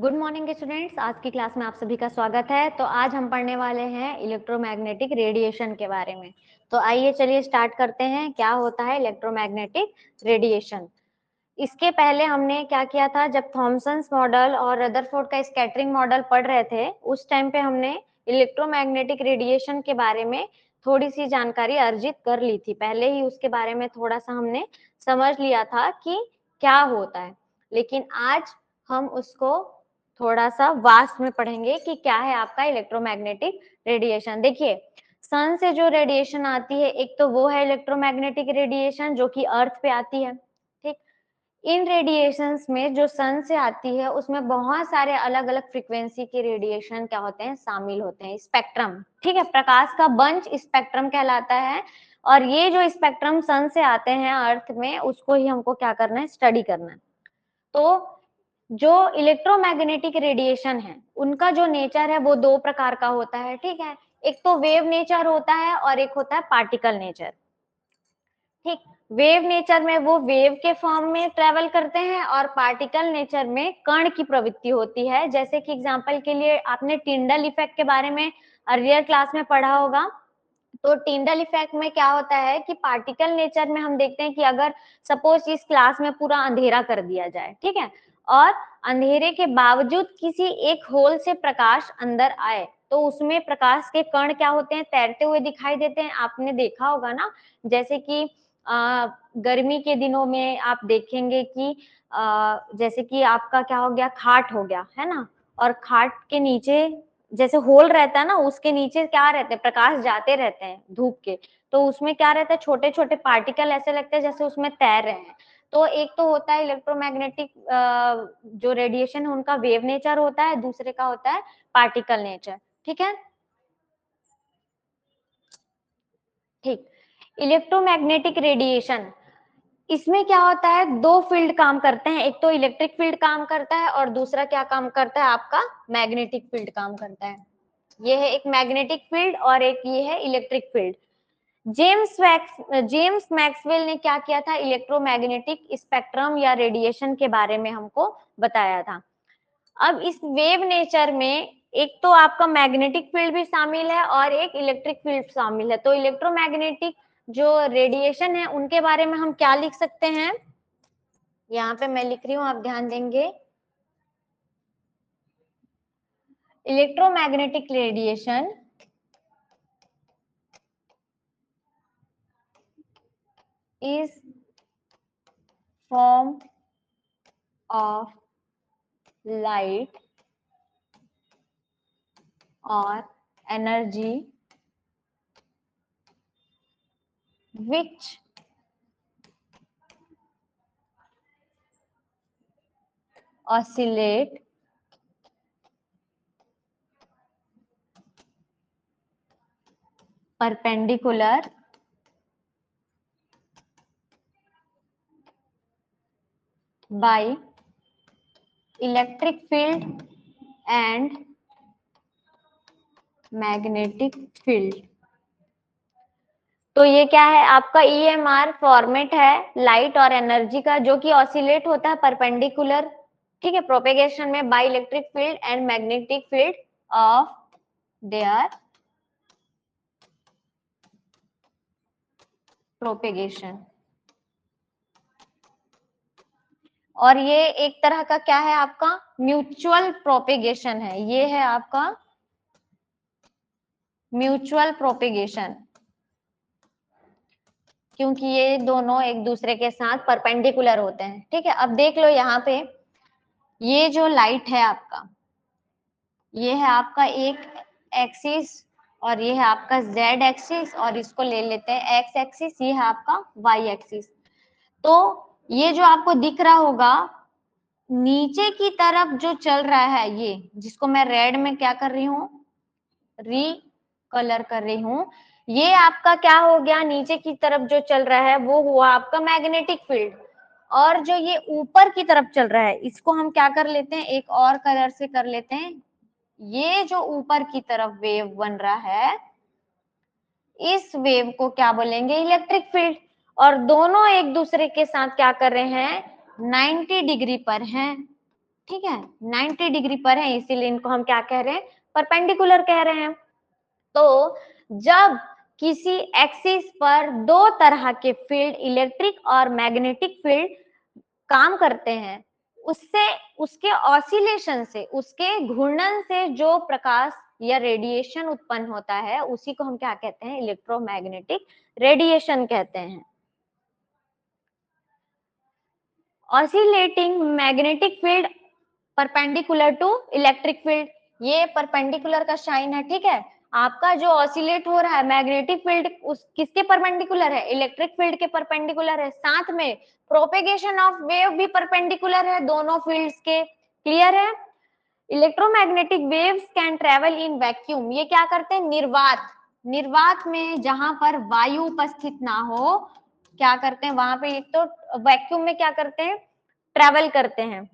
Good morning students, आज की class में आप सभी का स्वागत है। तो आज हम पढ़ने वाले हैं इलेक्ट्रोमैग्नेटिक रेडिएशन के बारे में। तो आइए चलिए स्टार्ट करते हैं। क्या होता है इलेक्ट्रोमैग्नेटिक रेडिएशन? इसके पहले हमने क्या किया था, जब थॉमसन्स मॉडल और रदरफोर्ड का स्कैटरिंग मॉडल पढ़ रहे थे, उस टाइम पे हमने इलेक्ट्रोमैग्नेटिक रेडिएशन के बारे में थोड़ी सी जानकारी अर्जित कर ली थी। पहले ही उसके बारे में थोड़ा सा हमने समझ लिया था कि क्या होता है, लेकिन आज हम उसको थोड़ा सा वास्ट में पढ़ेंगे कि क्या है आपका इलेक्ट्रोमैग्नेटिक रेडिएशन। देखिए, सन से जो रेडिएशन आती है, एक तो वो है इलेक्ट्रोमैग्नेटिक रेडिएशन जो कि अर्थ पे आती है। ठीक, इन रेडिएशंस में जो सन से आती है उसमें बहुत सारे अलग अलग फ्रीक्वेंसी के रेडिएशन क्या होते हैं, शामिल होते हैं। स्पेक्ट्रम, ठीक है, प्रकाश का बंच स्पेक्ट्रम कहलाता है। और ये जो स्पेक्ट्रम सन से आते हैं अर्थ में, उसको ही हमको क्या करना है, स्टडी करना है। तो जो इलेक्ट्रोमैग्नेटिक रेडिएशन है, उनका जो नेचर है वो दो प्रकार का होता है। ठीक है, एक तो वेव नेचर होता है और एक होता है पार्टिकल नेचर। ठीक, वेव नेचर में वो वेव के फॉर्म में ट्रेवल करते हैं और पार्टिकल नेचर में कण की प्रवृत्ति होती है। जैसे कि एग्जांपल के लिए आपने टिंडल इफेक्ट के बारे में अर्लियर क्लास में पढ़ा होगा। तो टिंडल इफेक्ट में क्या होता है कि पार्टिकल नेचर में हम देखते हैं कि अगर सपोज इस क्लास में पूरा अंधेरा कर दिया जाए, ठीक है, और अंधेरे के बावजूद किसी एक होल से प्रकाश अंदर आए, तो उसमें प्रकाश के कण क्या होते हैं, तैरते हुए दिखाई देते हैं। आपने देखा होगा ना, जैसे कि गर्मी के दिनों में आप देखेंगे कि जैसे कि आपका क्या हो गया, खाट हो गया है ना, और खाट के नीचे जैसे होल रहता है ना, उसके नीचे क्या रहते हैं, प्रकाश जाते रहते हैं धूप के। तो उसमें क्या रहता है, छोटे छोटे पार्टिकल ऐसे लगते हैं जैसे उसमें तैर रहे हैं। तो एक तो होता है इलेक्ट्रोमैग्नेटिक जो रेडिएशन है उनका वेव नेचर होता है, दूसरे का होता है पार्टिकल नेचर। ठीक है, ठीक। इलेक्ट्रोमैग्नेटिक रेडिएशन, इसमें क्या होता है, दो फील्ड काम करते हैं। एक तो इलेक्ट्रिक फील्ड काम करता है और दूसरा क्या काम करता है, आपका मैग्नेटिक फील्ड काम करता है। ये है एक मैग्नेटिक फील्ड और एक ये है इलेक्ट्रिक फील्ड। जेम्स मैक्सवेल ने क्या किया था, इलेक्ट्रोमैग्नेटिक स्पेक्ट्रम या रेडिएशन के बारे में हमको बताया था। अब इस वेव नेचर में एक तो आपका मैग्नेटिक फील्ड भी शामिल है और एक इलेक्ट्रिक फील्ड शामिल है। तो इलेक्ट्रोमैग्नेटिक जो रेडिएशन है उनके बारे में हम क्या लिख सकते हैं, यहाँ पे मैं लिख रही हूँ, आप ध्यान देंगे। Electromagnetic radiation is form of light or energy which oscillate perpendicular by electric field and magnetic field। तो ये क्या है, आपका EMR फॉर्मेट है लाइट और एनर्जी का, जो कि ऑसिलेट होता है परपेंडिकुलर, ठीक है, प्रोपेगेशन में by electric field and magnetic field of their propagation. और ये एक तरह का क्या है, आपका म्यूचुअल प्रोपेगेशन है। ये है आपका म्यूचुअल प्रोपेगेशन, क्योंकि ये दोनों एक दूसरे के साथ परपेंडिकुलर होते हैं। ठीक है, अब देख लो यहाँ पे, ये जो लाइट है आपका, ये है आपका एक एक्सिस और ये है आपका जेड एक्सिस, और इसको ले लेते हैं एक्स एक्सिस, ये है आपका वाई एक्सिस। तो ये जो आपको दिख रहा होगा नीचे की तरफ जो चल रहा है, ये जिसको मैं रेड में क्या कर रही हूँ, कलर कर रही हूँ, ये आपका क्या हो गया, नीचे की तरफ जो चल रहा है वो हुआ आपका मैग्नेटिक फील्ड। और जो ये ऊपर की तरफ चल रहा है, इसको हम क्या कर लेते हैं, एक और कलर से कर लेते हैं। ये जो ऊपर की तरफ वेव बन रहा है, इस वेव को क्या बोलेंगे, इलेक्ट्रिक फील्ड। और दोनों एक दूसरे के साथ क्या कर रहे हैं, 90 डिग्री पर हैं। ठीक है, 90 डिग्री पर है, इसीलिए इनको हम क्या कह रहे हैं, परपेंडिकुलर कह रहे हैं। तो जब किसी एक्सिस पर दो तरह के फील्ड, इलेक्ट्रिक और मैग्नेटिक फील्ड काम करते हैं, उससे, उसके ऑसिलेशन से, उसके घूर्णन से जो प्रकाश या रेडिएशन उत्पन्न होता है, उसी को हम क्या कहते हैं, इलेक्ट्रोमैग्नेटिक रेडिएशन कहते हैं। Oscillating magnetic field perpendicular to electric field, ये परपेंडिकुलर का साइन है, ठीक है। आपका जो ऑसिलेट हो रहा है मैग्नेटिक फील्ड, उस किसके परपेंडिकुलर है, इलेक्ट्रिक फील्ड के परपेंडिकुलर है। साथ में प्रोपेगेशन ऑफ वेव भी परपेंडिकुलर है दोनों फील्ड्स के। क्लियर है। Electromagnetic waves can travel in vacuum, ये क्या करते हैं, निर्वात, निर्वात में जहां पर वायु उपस्थित ना हो, क्या करते हैं वहां पे, एक तो वैक्यूम में क्या करते हैं, ट्रेवल करते हैं।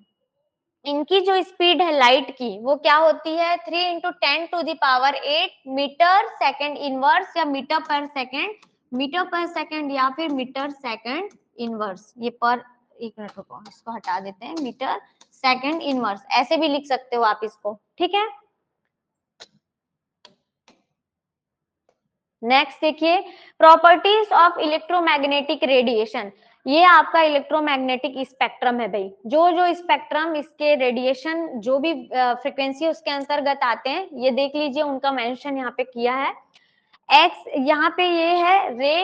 इनकी जो स्पीड है लाइट की, वो क्या होती है, 3 इंटू 10⁸ मीटर सेकेंड इनवर्स, या मीटर पर सेकेंड, मीटर पर सेकेंड या फिर मीटर सेकेंड इनवर्स। ये पर, एक मिनट रुको, इसको हटा देते हैं, मीटर सेकेंड इनवर्स, ऐसे भी लिख सकते हो आप इसको, ठीक है। नेक्स्ट देखिए, प्रॉपर्टीज ऑफ इलेक्ट्रोमैग्नेटिक रेडिएशन। ये आपका इलेक्ट्रोमैग्नेटिक स्पेक्ट्रम है भाई, जो जो स्पेक्ट्रम, इसके रेडिएशन जो भी फ्रीक्वेंसी उसके अंतर्गत आते हैं, ये देख लीजिए, उनका मेंशन यहाँ पे किया है। एक्स यहाँ पे ये है रे,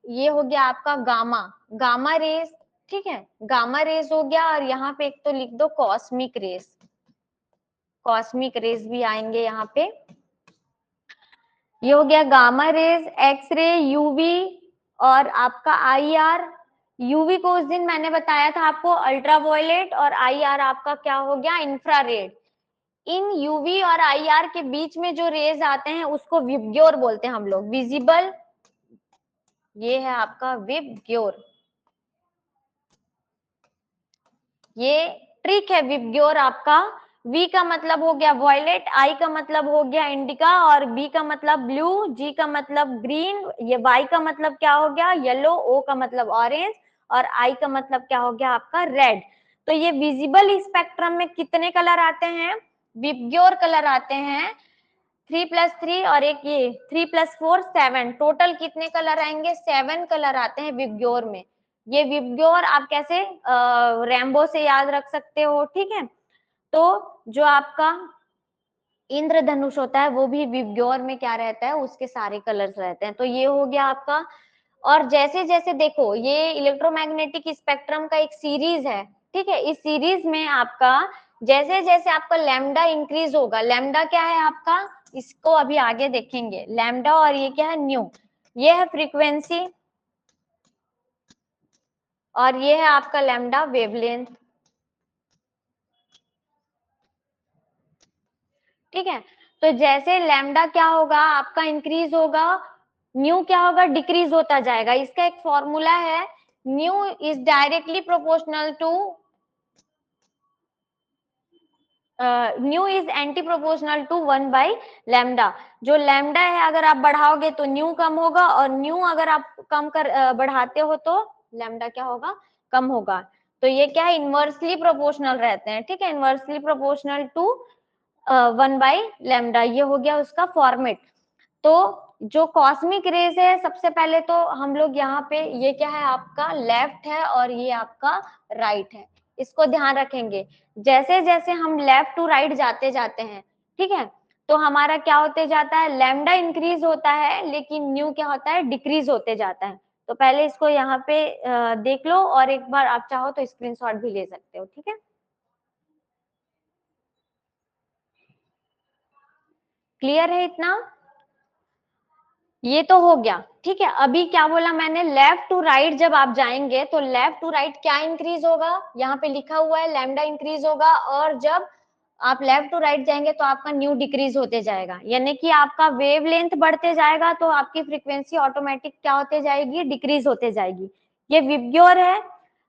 ये हो गया आपका गामा, गामा रेस, ठीक है, गामा रेस हो गया। और यहाँ पे एक तो लिख दो कॉस्मिक रेस, कॉस्मिक रेस भी आएंगे यहाँ पे। ये हो गया gamma rays, X ray, UV और आपका आईआर। यूवी को उस दिन मैंने बताया था आपको अल्ट्रावायलेट, और आईआर आपका क्या हो गया, इंफ्रारेड। इन यूवी और आईआर के बीच में जो रेज आते हैं उसको विबग्योर बोलते हैं हम लोग, विजिबल, ये है आपका विबग्योर, ये ट्रिक है विबग्योर आपका। V का मतलब हो गया वॉयलेट, I का मतलब हो गया इंडिका, और B का मतलब ब्लू, G का मतलब ग्रीन, ये Y का मतलब क्या हो गया, येलो, O का मतलब ऑरेंज, और I का मतलब क्या हो गया आपका रेड। तो ये विजिबल स्पेक्ट्रम में कितने कलर आते हैं, विबग्योर कलर आते हैं, 3+3 और एक ये 3+4 7, टोटल कितने कलर आएंगे, 7 कलर आते हैं विबग्योर में। ये विबग्योर आप कैसे रैम्बो से याद रख सकते हो, ठीक है। तो जो आपका इंद्रधनुष होता है वो भी विबग्योर में क्या रहता है, उसके सारे कलर्स रहते हैं। तो ये हो गया आपका। और जैसे जैसे देखो, ये इलेक्ट्रोमैग्नेटिक स्पेक्ट्रम का एक सीरीज है, ठीक है। इस सीरीज में आपका जैसे जैसे आपका लैम्डा इंक्रीज होगा, लैम्डा क्या है आपका, इसको अभी आगे देखेंगे, लैम्डा, और ये क्या है, न्यू, ये है फ्रीक्वेंसी, और ये है आपका लैम्डा वेवलेंथ, ठीक है। तो जैसे लैम्डा क्या होगा आपका, इंक्रीज होगा, न्यू क्या होगा, डिक्रीज होता जाएगा। इसका एक फॉर्मूला है, nu is directly proportional to, nu is anti proportional to 1/λ। जो लैम्डा है अगर आप बढ़ाओगे तो न्यू कम होगा, और न्यू अगर आप कम कर बढ़ाते हो तो लैम्डा क्या होगा, कम होगा। तो ये क्या है, इनवर्सली प्रोपोर्शनल रहते हैं, ठीक है, इनवर्सली प्रोपोर्शनल टू 1/λ, ये हो गया उसका फॉर्मेट। तो जो कॉस्मिक रेज है, सबसे पहले तो हम लोग यहाँ पे, ये क्या है आपका लेफ्ट है और ये आपका राइट है, इसको ध्यान रखेंगे। जैसे जैसे हम लेफ्ट टू राइट जाते जाते हैं, ठीक है, तो हमारा क्या होते जाता है, लैम्डा इंक्रीज होता है, लेकिन न्यू क्या होता है, डिक्रीज होते जाता है। तो पहले इसको यहाँ पे देख लो, और एक बार आप चाहो तो स्क्रीनशॉट भी ले सकते हो, ठीक है। क्लियर है इतना, ये तो हो गया, ठीक है। अभी क्या बोला मैंने, लेफ्ट टू राइट जब आप जाएंगे तो लेफ्ट टू राइट क्या इंक्रीज होगा, यहाँ पे लिखा हुआ है लैम्डा इंक्रीज होगा, और जब आप लेफ्ट टू राइट जाएंगे तो आपका न्यू डिक्रीज होते जाएगा, यानी कि आपका वेवलेंथ बढ़ते जाएगा, तो आपकी फ्रीक्वेंसी ऑटोमेटिक क्या होते जाएगी, डिक्रीज होते जाएगी। ये विबग्योर है।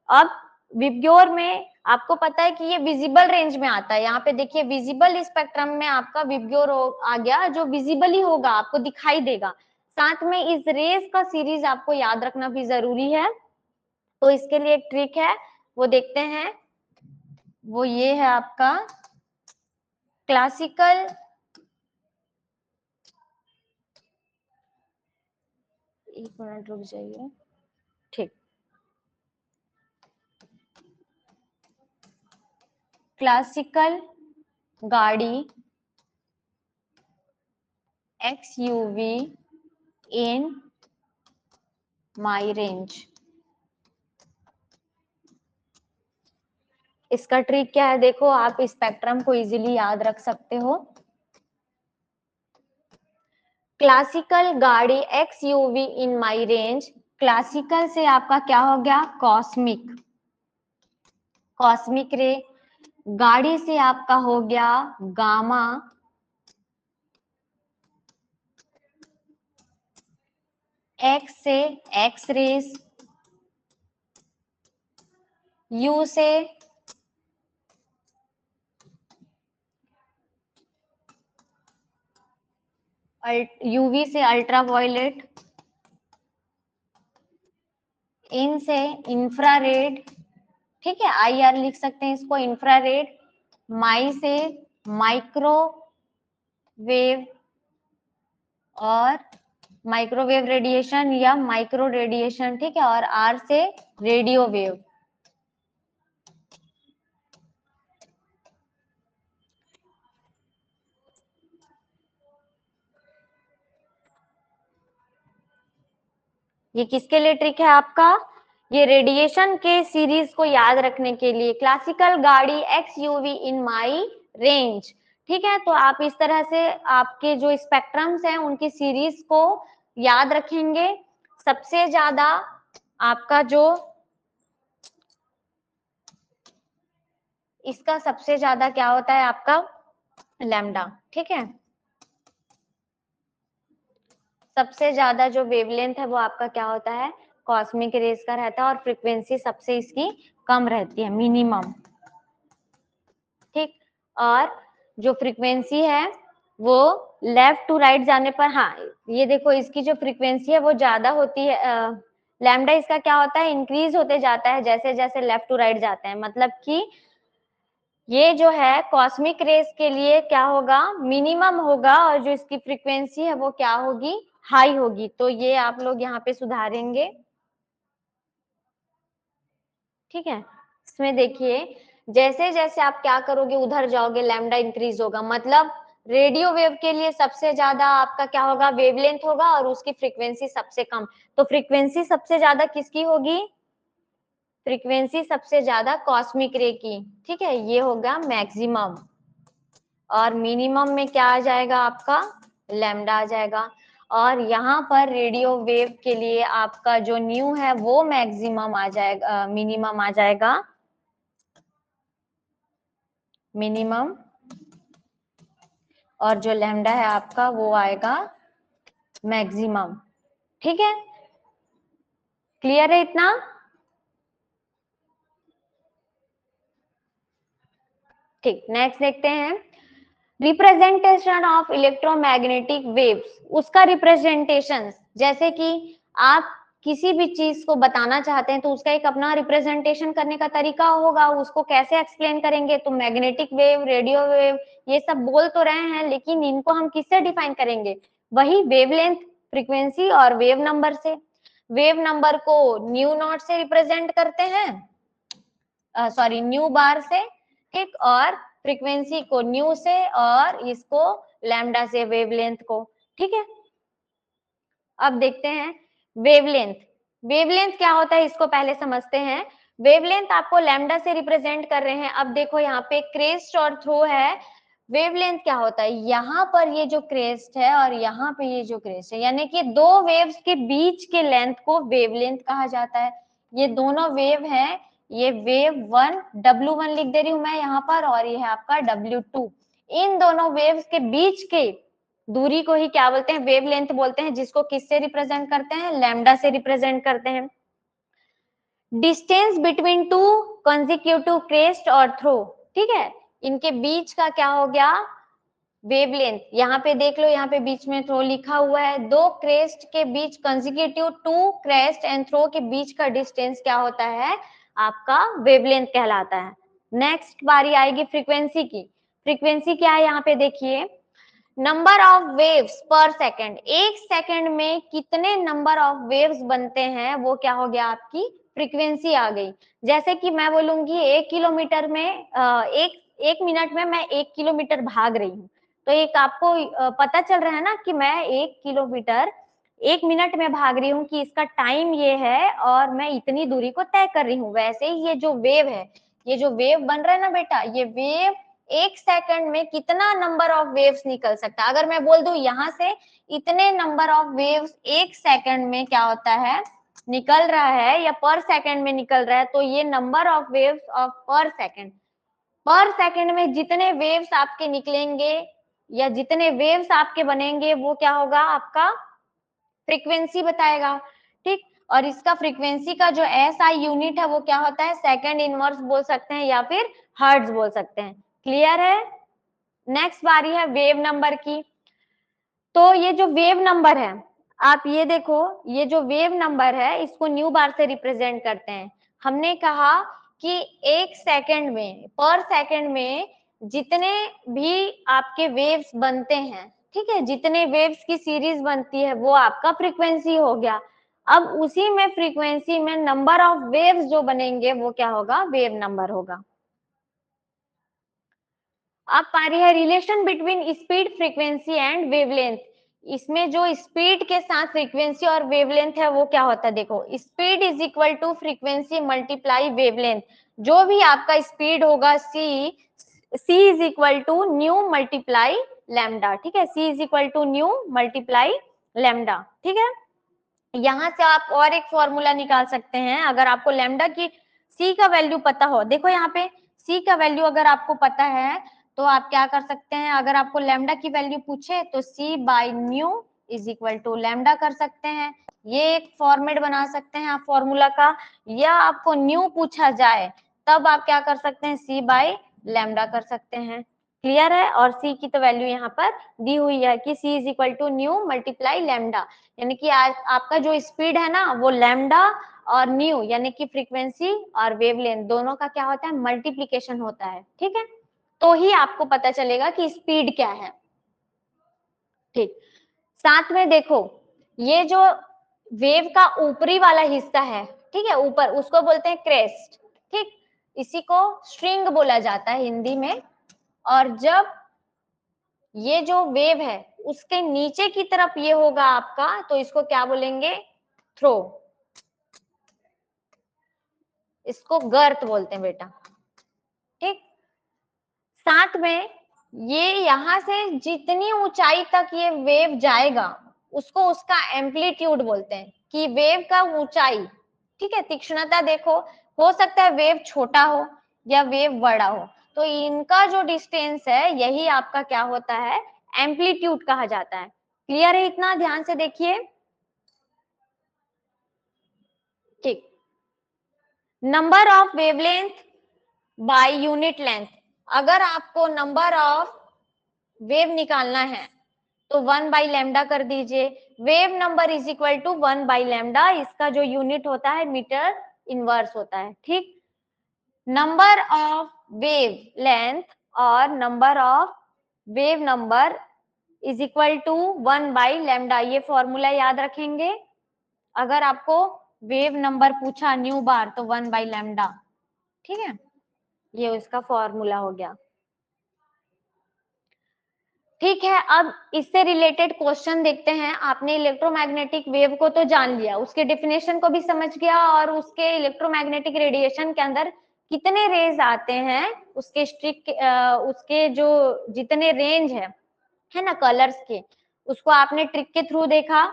अब विबग्योर में आपको पता है कि ये विजिबल रेंज में आता है, यहाँ पे देखिए विजिबल स्पेक्ट्रम में आपका विबग्योर आ गया, जो विजिबल ही होगा, आपको दिखाई देगा। साथ में इस रेस का सीरीज आपको याद रखना भी जरूरी है। तो इसके लिए एक ट्रिक है, वो देखते हैं। वो ये है आपका क्लासिकल एक मिनट रुक जाइए, ठीक, क्लासिकल गाड़ी XUV इन माई रेंज। इसका ट्रिक क्या है, देखो आप स्पेक्ट्रम को इजीली याद रख सकते हो। क्लासिकल गाड़ी XUV इन माई रेंज, क्लासिकल से आपका क्या हो गया, कॉस्मिक, कॉस्मिक रे। गाड़ी से आपका हो गया गामा, एक्स से एक्स रेस, यू से यूवी से अल्ट्रावायलेट, इन से इंफ्रारेड, ठीक है, IR लिख सकते हैं इसको, इंफ्रारेड। माई से माइक्रोवेव और माइक्रोवेव रेडिएशन या माइक्रो रेडिएशन, ठीक है, और R से रेडियो वेव। ये किसके लिए ट्रिक है आपका, ये रेडिएशन के सीरीज को याद रखने के लिए। क्लासिकल गाड़ी XUV इन माई रेंज, ठीक है, तो आप इस तरह से आपके जो स्पेक्ट्रम्स हैं उनकी सीरीज को याद रखेंगे। सबसे ज्यादा आपका जो इसका सबसे ज्यादा क्या होता है आपका लैम्डा, ठीक है, सबसे ज्यादा जो वेवलेंथ है वो आपका क्या होता है, कॉस्मिक रेज का रहता है, और फ्रीक्वेंसी सबसे इसकी कम रहती है, मिनिमम, ठीक। और जो फ्रीक्वेंसी है वो लेफ्ट टू राइट जाने पर, हाँ ये देखो इसकी जो फ्रीक्वेंसी है वो ज्यादा होती है, लैम्डा इसका क्या होता है, इंक्रीज होते जाता है जैसे जैसे लेफ्ट टू राइट जाते हैं, मतलब कि ये जो है कॉस्मिक रेज के लिए क्या होगा, मिनिमम होगा, और जो इसकी फ्रीक्वेंसी है वो क्या होगी, हाई होगी। तो ये आप लोग यहाँ पे सुधारेंगे, ठीक है। इसमें देखिए जैसे जैसे आप क्या करोगे उधर जाओगे लैम्डा इंक्रीज होगा, मतलब रेडियो वेव के लिए सबसे ज्यादा आपका क्या होगा, वेवलेंथ होगा, और उसकी फ्रीक्वेंसी सबसे कम। तो फ्रीक्वेंसी सबसे ज्यादा किसकी होगी, फ्रीक्वेंसी सबसे ज्यादा कॉस्मिक रे की, ठीक है, ये होगा मैक्सिमम। और मिनिमम में क्या आ जाएगा आपका, लैम्डा आ जाएगा। और यहाँ पर रेडियो वेव के लिए आपका जो न्यू है वो मैक्सिमम आ जाएगा, मिनिमम आ जाएगा, मिनिमम, और जो लैम्डा है आपका वो आएगा मैक्सिमम, ठीक है, क्लियर है इतना। ठीक, नेक्स्ट देखते हैं, रिप्रेजेंटेशन ऑफ इलेक्ट्रोमैग्नेटिक वेव्स, उसका रिप्रेजेंटेशन, जैसे कि आप किसी भी चीज को बताना चाहते हैं तो उसका एक अपना रिप्रेजेंटेशन करने का तरीका होगा, उसको कैसे एक्सप्लेन करेंगे, तो मैग्नेटिक वेव, रेडियो वेव, ये सब बोल तो रहे हैं, लेकिन इनको हम किससे डिफाइन करेंगे, वही वेवलेंथ, फ्रीक्वेंसी और वेव नंबर से। वेव नंबर को न्यू नॉट से रिप्रेजेंट करते हैं, सॉरी न्यू बार से, ठीक, और फ्रीक्वेंसी को न्यू से, और इसको लैम्डा से, वेवलेंथ को, ठीक है। अब देखते हैं वेवलेंथ, वेवलेंथ क्या होता है इसको पहले समझते हैं। वेवलेंथ आपको लैम्डा से रिप्रेजेंट कर रहे हैं। अब देखो यहाँ पे क्रेस्ट और थ्रो है, वेवलेंथ क्या होता है, यहाँ पर ये जो क्रेस्ट है और यहाँ पे ये जो क्रेस्ट है, यानी कि दो वेव्स के बीच के लेंथ को वेवलेंथ कहा जाता है। ये दोनों वेव है, ये वेव 1 W1 लिख दे रही हूं मैं यहाँ पर, और ये है आपका W2। इन दोनों वेव्स के बीच के दूरी को ही क्या बोलते हैं, वेवलेंथ बोलते हैं, जिसको किससे रिप्रेजेंट करते हैं, लैम्डा से रिप्रेजेंट करते हैं। Distance between two consecutive crest और थ्रो, ठीक है, इनके बीच का क्या हो गया, वेवलेंथ। यहाँ पे देख लो, यहाँ पे बीच में थ्रो लिखा हुआ है, दो क्रेस्ट के बीच consecutive two crest and trough के बीच का डिस्टेंस क्या होता है, आपका वेवलेंथ कहलाता है, नेक्स्ट बारी आएगी फ्रीक्वेंसी की। फ्रीक्वेंसी क्या है यहाँ पे देखिए, नंबर ऑफ वेव्स पर सेकेंड, एक सेकेंड में कितने नंबर ऑफ वेव्स बनते हैं, वो क्या हो गया आपकी फ्रीक्वेंसी आ गई। जैसे कि मैं बोलूंगी 1 किलोमीटर में एक मिनट में मैं 1 किलोमीटर भाग रही हूँ, तो एक आपको पता चल रहा है ना कि मैं 1 किलोमीटर 1 मिनट में भाग रही हूँ, कि इसका टाइम ये है और मैं इतनी दूरी को तय कर रही हूँ। वैसे ही ये जो वेव है, ये जो वेव बन रहा है ना बेटा, ये वेव एक सेकंड में कितना नंबर ऑफ वेव्स निकल सकता है। अगर मैं बोल दूं यहाँ से इतने नंबर ऑफ वेव्स एक सेकंड में क्या होता है निकल रहा है, या पर सेकंड में निकल रहा है, तो ये नंबर ऑफ वेव्स ऑफ पर सेकंड में जितने वेव्स आपके निकलेंगे या जितने वेव्स आपके बनेंगे, वो क्या होगा आपका फ्रीक्वेंसी बताएगा। ठीक, और इसका फ्रीक्वेंसी का जो एसआई यूनिट है वो क्या होता है, सेकंड इनवर्स बोल सकते हैं या फिर हर्ट्ज बोल सकते हैं। क्लियर है। नेक्स्ट बारी है वेव नंबर की। तो ये जो वेव नंबर है, आप ये देखो, ये जो वेव नंबर है इसको न्यू बार से रिप्रेजेंट करते हैं। हमने कहा कि एक सेकंड में, पर सेकंड में जितने भी आपके वेव्स बनते हैं, ठीक है, जितने वेव्स की सीरीज बनती है वो आपका फ्रीक्वेंसी हो गया। अब उसी में फ्रीक्वेंसी में नंबर ऑफ वेव्स जो बनेंगे वो क्या होगा, वेव नंबर होगा। अब पारी है relation between speed, frequency and wavelength. इसमें जो स्पीड के साथ फ्रीक्वेंसी और वेवलेंथ है वो क्या होता है, देखो speed is equal to frequency multiply wavelength. जो भी आपका स्पीड होगा c is equal to nu multiply lambda. ठीक है, c is equal to nu multiply lambda. ठीक है, यहाँ से आप और एक फॉर्मूला निकाल सकते हैं। अगर आपको लैम्डा की सी का वैल्यू पता हो, देखो यहाँ पे सी का वैल्यू अगर आपको पता है तो आप क्या कर सकते हैं, अगर आपको लैम्डा की वैल्यू पूछे तो c by nu is equal to lambda कर सकते हैं। ये एक फॉर्मेट बना सकते हैं आप फॉर्मूला का। या आपको न्यू पूछा जाए तब आप क्या कर सकते हैं, सी बाई लैम्डा कर सकते हैं। क्लियर है। और सी की तो वैल्यू यहाँ पर दी हुई है कि c is equal to nu multiply lambda, यानी कि आपका जो स्पीड है ना वो लैम्डा और न्यू यानी कि फ्रीक्वेंसी और वेवलेंथ दोनों का क्या होता है, मल्टीप्लीकेशन होता है। ठीक है, तो ही आपको पता चलेगा कि स्पीड क्या है। ठीक, साथ में देखो ये जो वेव का ऊपरी वाला हिस्सा है, ठीक है, ऊपर, उसको बोलते हैं क्रेस्ट। ठीक, इसी को स्ट्रिंग बोला जाता है हिंदी में। और जब ये जो वेव है उसके नीचे की तरफ ये होगा आपका, तो इसको क्या बोलेंगे, थ्रो। इसको गर्त बोलते हैं बेटा। ठीक, साथ में ये यहां से जितनी ऊंचाई तक ये वेव जाएगा उसको उसका एम्पलीट्यूड बोलते हैं, कि वेव का ऊंचाई, ठीक है, तीक्ष्णता देखो, हो सकता है वेव छोटा हो या वेव बड़ा हो, तो इनका जो डिस्टेंस है यही आपका क्या होता है, एम्पलीट्यूड कहा जाता है। क्लियर है, इतना ध्यान से देखिए। ठीक, number of wavelength by unit length. अगर आपको नंबर ऑफ वेव निकालना है तो 1 बाई लैम्डा कर दीजिए। Wave number is equal to 1 by lambda, इसका जो यूनिट होता है मीटर इनवर्स होता है। ठीक, नंबर ऑफ वेव लेंथ और number of wave number is equal to 1 by lambda, ये फॉर्मूला याद रखेंगे। अगर आपको वेव नंबर पूछा न्यू बार तो 1 बाई लैम्डा। ठीक है, ये उसका फॉर्मूला हो गया। ठीक है, अब इससे रिलेटेड क्वेश्चन देखते हैं। आपने इलेक्ट्रोमैग्नेटिक वेव को तो जान लिया, उसके डेफिनेशन को भी समझ गया, और उसके इलेक्ट्रोमैग्नेटिक रेडिएशन के अंदर कितने रेज आते हैं, उसके स्ट्रिक उसके जो जितने रेंज है ना कलर्स के, उसको आपने ट्रिक के थ्रू देखा।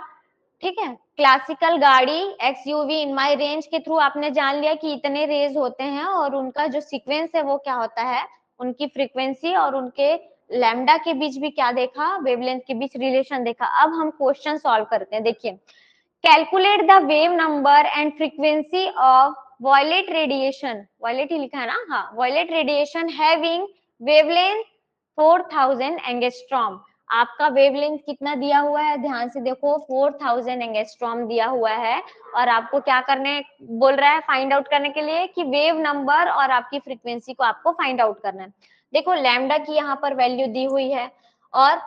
ठीक है, क्लासिकल गाड़ी एक्सयूवी इन माई रेंज के थ्रू आपने जान लिया कि इतने रेज होते हैं, और उनका जो सीक्वेंस है वो क्या होता है, उनकी फ्रीक्वेंसी और उनके लैम्डा के बीच भी क्या देखा, वेवलेंथ के बीच रिलेशन देखा। अब हम क्वेश्चन सॉल्व करते हैं। देखिए, calculate the wave number and frequency of violet radiation, violet ही लिखा है ना, हाँ, violet radiation having wavelength 4000 angstrom. आपका वेवलेंथ कितना दिया हुआ है, ध्यान से देखो 4000 एंगस्ट्रॉम दिया हुआ है, और आपको क्या करने बोल रहा है, फाइंड आउट करने के लिए कि वेव नंबर और आपकी फ्रीक्वेंसी को आपको फाइंड आउट करना है। देखो लैम्डा की यहाँ पर वैल्यू दी हुई है, और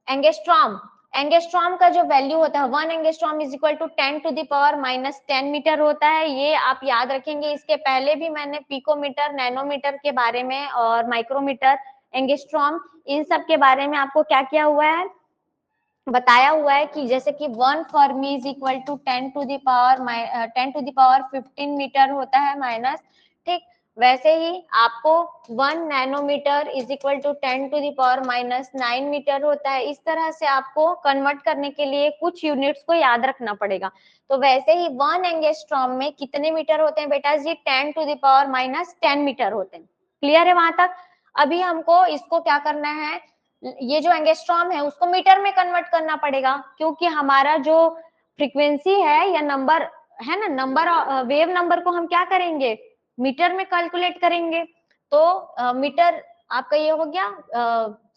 एंगस्ट्रॉम, एंगस्ट्रॉम का जो वैल्यू होता है 1 angstrom is equal to 10 to the power minus 10 meter होता है। ये आप याद रखेंगे, इसके पहले भी मैंने पिकोमीटर, नैनोमीटर के बारे में और माइक्रोमीटर, एंगस्ट्रॉम, इन सब के बारे में आपको क्या किया हुआ है, बताया हुआ है कि जैसे कि 1 fermi is equal to 10 to the power 15 metre होता है माइनस, ठीक। वैसे ही आपको 1 nanometre is equal to 10 to the power minus 9 metre होता है। इस तरह से आपको कन्वर्ट करने के लिए कुछ यूनिट्स को याद रखना पड़ेगा। तो वैसे ही 1 एंगस्ट्रॉम में कितने मीटर होते हैं बेटा जी, 10 to the power minus 10 metre होते हैं। क्लियर है वहां तक? अभी हमको इसको क्या करना है, ये जो एंगस्ट्रॉम है उसको मीटर में कन्वर्ट करना पड़ेगा, क्योंकि हमारा जो फ्रीक्वेंसी है या नंबर है ना, नंबर वेव नंबर को हम क्या करेंगे, मीटर में कैलकुलेट करेंगे। तो मीटर आपका ये हो गया,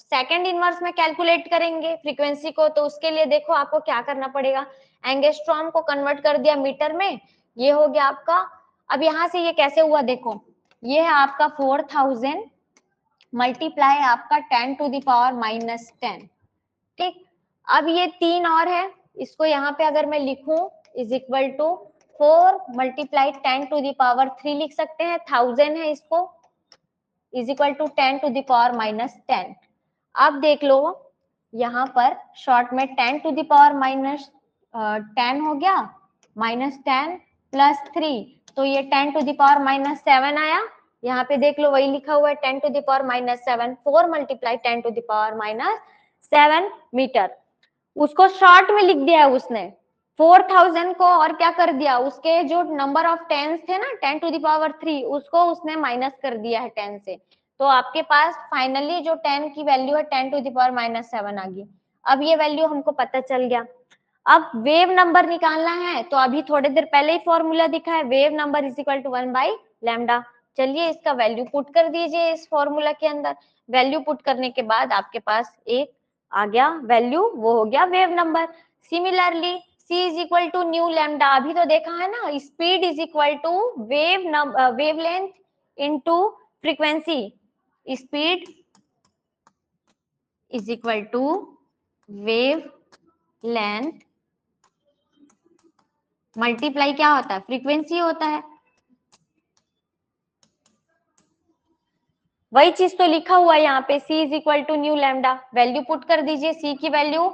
सेकंड इनवर्स में कैलकुलेट करेंगे फ्रीक्वेंसी को, तो उसके लिए देखो आपको क्या करना पड़ेगा, एंगस्ट्रॉम को कन्वर्ट कर दिया मीटर में, ये हो गया आपका। अब यहाँ से ये कैसे हुआ देखो, ये है आपका 4000 मल्टीप्लाई आपका 10 टू द पावर माइनस 10, ठीक। अब ये 3 और है, इसको यहाँ पे अगर मैं लिखूं is equal to 4 multiply 10 to the power 3 लिख सकते हैं, 1000 है, इसको is equal to 10 to the power minus 10। अब देख लो यहाँ पर शॉर्ट में 10 टू द पावर माइनस 10 हो गया, माइनस 10 प्लस 3, तो ये 10 टू द पावर माइनस 7 आया। यहाँ पे देख लो वही लिखा हुआ है 10 to the power minus 7, 4 multiply 10 to the power minus 7 metre. उसको शॉर्ट में लिख दिया है उसने 4000 को, और क्या कर दिया, उसके जो नंबर ऑफ टेंस थे ना 10 टू द पावर 3, उसको उसने माइनस कर दिया है 10 से। तो आपके पास फाइनली जो 10 की वैल्यू है 10 टू द पावर माइनस 7 आ गई। अब ये वैल्यू हमको पता चल गया। अब वेव नंबर निकालना है, तो अभी थोड़ी देर पहले ही फॉर्मूला दिखा है, wave number is equal to 1 by lambda. चलिए इसका वैल्यू पुट कर दीजिए इस फॉर्मूला के अंदर। वैल्यू पुट करने के बाद आपके पास एक आ गया वैल्यू, वो हो गया wave number. Similarly c is equal to nu lambda, अभी तो देखा है ना, speed is equal to wavelength into frequency, speed is equal to wave length multiply क्या होता है, फ्रीक्वेंसी होता है। वही चीज तो लिखा हुआ है यहाँ पे, c is equal to nu lambda. Value put कर दीजिए, c की वैल्यू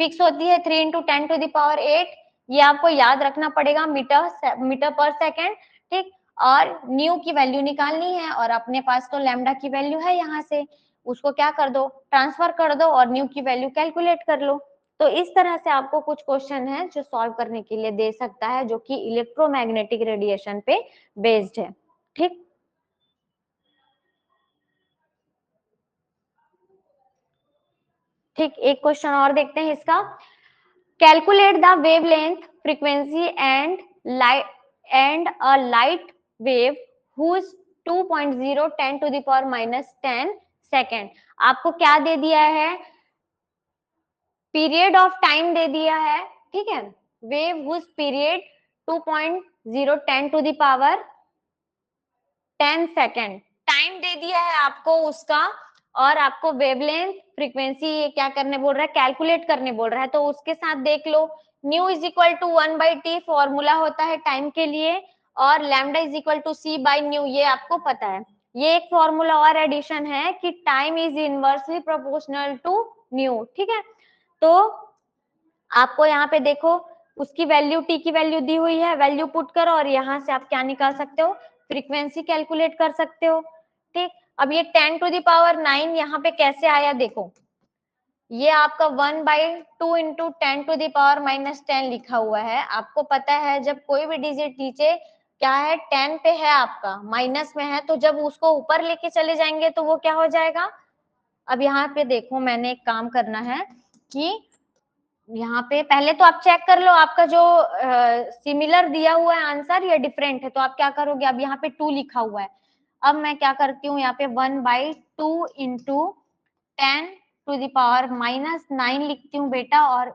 फिक्स होती है 3 इंटू 10 टू द पावर 8, ये आपको याद रखना पड़ेगा, मीटर पर सेकेंड, ठीक। और न्यू की वैल्यू निकालनी है, और अपने पास तो लैम्डा की वैल्यू है, यहाँ से उसको क्या कर दो, ट्रांसफर कर दो, और न्यू की वैल्यू कैलकुलेट कर लो। तो इस तरह से आपको कुछ क्वेश्चन है जो सॉल्व करने के लिए दे सकता है, जो कि इलेक्ट्रोमैग्नेटिक रेडिएशन पे बेस्ड है, ठीक। ठीक, एक क्वेश्चन और देखते हैं इसका। Calculate the wavelength frequency and a light wave whose 2.0 10 to the power minus 10 second. आपको क्या दे दिया है, पीरियड ऑफ टाइम दे दिया है, ठीक है। Wave whose period 2.0 10 to the power 10 second time दे दिया है आपको उसका, और आपको वेवलेंथ फ्रीक्वेंसी ये क्या करने बोल रहा है, कैलकुलेट करने बोल रहा है। तो उसके साथ देख लो, nu is equal to 1 by t formula होता है टाइम के लिए, और lambda is equal to c by nu, ये आपको पता है। ये एक फॉर्मूला और एडिशन है कि time is inversely proportional to nu, ठीक है। तो आपको यहाँ पे देखो उसकी वैल्यू, टी की वैल्यू दी हुई है, वैल्यू पुट करो, और यहाँ से आप क्या निकाल सकते हो, फ्रीक्वेंसी कैलकुलेट कर सकते हो, ठीक। अब ये 10 टू द पावर 9 यहाँ पे कैसे आया देखो, ये आपका 1 by 2 into 10 to the power minus 10 लिखा हुआ है। आपको पता है जब कोई भी डिजिट नीचे क्या है, 10 पे है, आपका माइनस में है, तो जब उसको ऊपर लेके चले जाएंगे तो वो क्या हो जाएगा। अब यहाँ पे देखो, मैंने एक काम करना है कि यहाँ पे पहले तो आप चेक कर लो आपका जो सिमिलर दिया हुआ है आंसर या डिफरेंट है, तो आप क्या करोगे, अब यहाँ पे 2 लिखा हुआ है, अब मैं क्या करती हूँ यहाँ पे 1 by 2 into 10 to the power -9 लिखती हूँ बेटा, और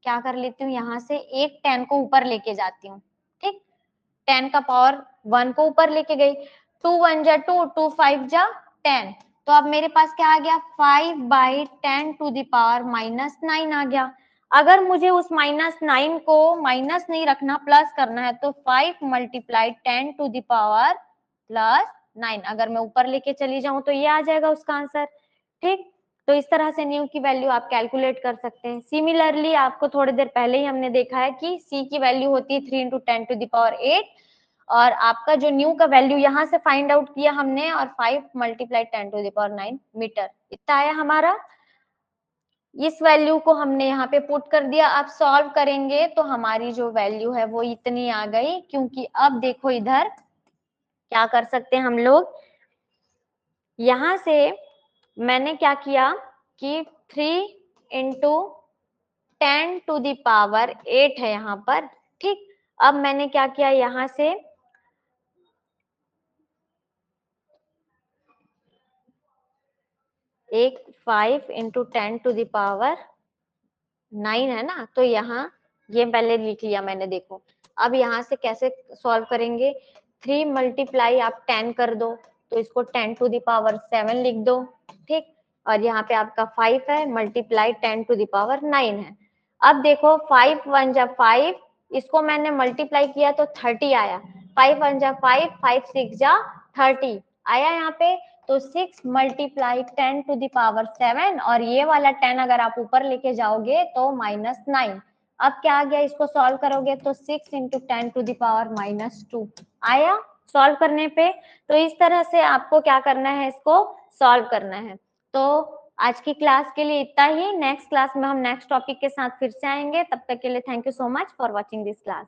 क्या कर लेती हूँ यहाँ से एक 10 को ऊपर लेके जाती हूँ, ठीक। 10 का पावर 1 को ऊपर लेके गई, 2 1 जा 2, 2 5 जा 10, तो अब मेरे पास क्या आ गया 5/10 टू द पावर -9 आ गया। अगर मुझे उस -9 को माइनस नहीं रखना, प्लस करना है, तो 5 × 10 टू द पावर +9, अगर मैं ऊपर लेके चली जाऊं तो ये आ जाएगा उसका आंसर, ठीक। तो इस तरह से न्यू की वैल्यू आप कैलकुलेट कर सकते हैं। सिमिलरली आपको थोड़ी देर पहले ही हमने देखा है कि सी की वैल्यू होती है 3 × 10 टू द पावर 8, और आपका जो न्यू का वैल्यू यहाँ से फाइंड आउट किया हमने, और 5 × 10 टू द पावर 9 मीटर इतना आया हमारा। इस वैल्यू को हमने यहाँ पे पुट कर दिया। अब सॉल्व करेंगे तो हमारी जो वैल्यू है वो इतनी आ गई, क्योंकि अब देखो इधर क्या कर सकते हैं हम लोग, यहाँ से मैंने क्या किया कि 3 × 10 टू द पावर 8 है यहाँ पर, ठीक। अब मैंने क्या किया यहाँ से एक 5 × 10 टू द पावर 9 है ना, तो यहाँ ये पहले लिख लिया मैंने, देखो। अब यहाँ से कैसे सॉल्व करेंगे, 3 × आप 10 कर दो, तो इसको 10 टू द पावर 7 लिख दो, ठीक। और यहाँ पे आपका 5 है, मल्टीप्लाई 10 टू द पावर 9 है। अब देखो 5 1 जा 5, इसको मैंने मल्टीप्लाई किया तो 30 आया, 5 1 जा 5, 5 6 जा 30 आया यहाँ पे, तो 6 × 10 टू द पावर 7, और ये वाला 10 अगर आप ऊपर लेके जाओगे तो -9। अब क्या आ गया, इसको सॉल्व करोगे तो 6 × 10 टू द पावर -2 आया सॉल्व करने पे। तो इस तरह से आपको क्या करना है, इसको सॉल्व करना है। तो आज की क्लास के लिए इतना ही। नेक्स्ट क्लास में हम नेक्स्ट टॉपिक के साथ फिर से आएंगे। तब तक के लिए thank you so much for watching this class.